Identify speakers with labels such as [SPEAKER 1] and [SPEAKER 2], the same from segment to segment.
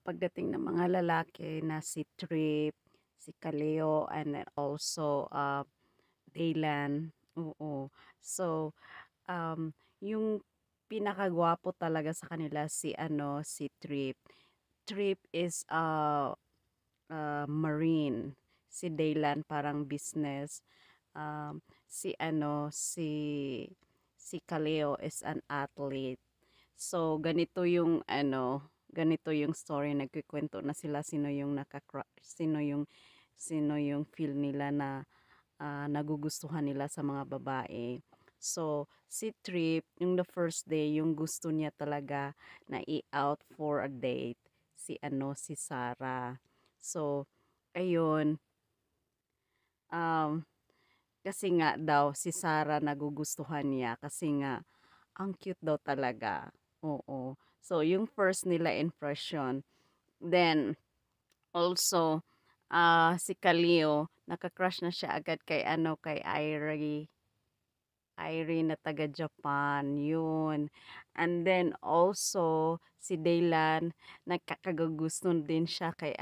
[SPEAKER 1] pagdating ng mga lalaki na si Trip, si Kaleo, and then also Daylan. Oo. So, yung pinakagwapo talaga sa kanila si Trip. Trip is marine. Si Daylan parang business. Si si Kaleo is an athlete. So, ganito yung story. Nagkukwento na sila sino yung feel nila na nagugustuhan nila sa mga babae. So, si Trip, yung the first day, yung gusto niya talaga na i-out for a date, si Sarah. So, ayun, um, kasi nga daw, si Sarah nagugustuhan niya kasi nga, ang cute daw talaga. Oo. So, yung first nila impression. Then, also, si Kaleo, naka-crush na siya agad kay Irie na taga Japan, yun. And then also, si Daylan, nagkakagusto din siya kay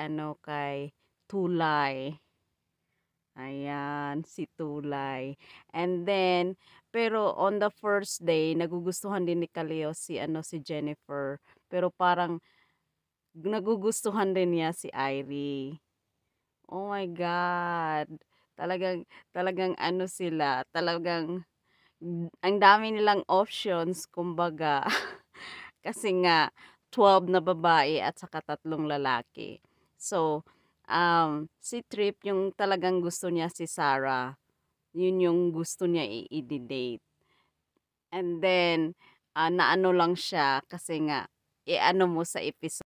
[SPEAKER 1] Tulay. Ayan, si Tulay. And then, pero on the first day, nagugustuhan din ni Kaleo si Jennifer. Pero parang nagugustuhan din niya si Irie. Oh my God. Talagang, talagang talagang ang dami nilang options, kumbaga. Kasi nga, 12 na babae at saka 3 lalaki. So, si Trip, yung talagang gusto niya si Sarah. Yun yung gusto niya i-date. And then, naano lang siya kasi nga, i-ano mo sa episode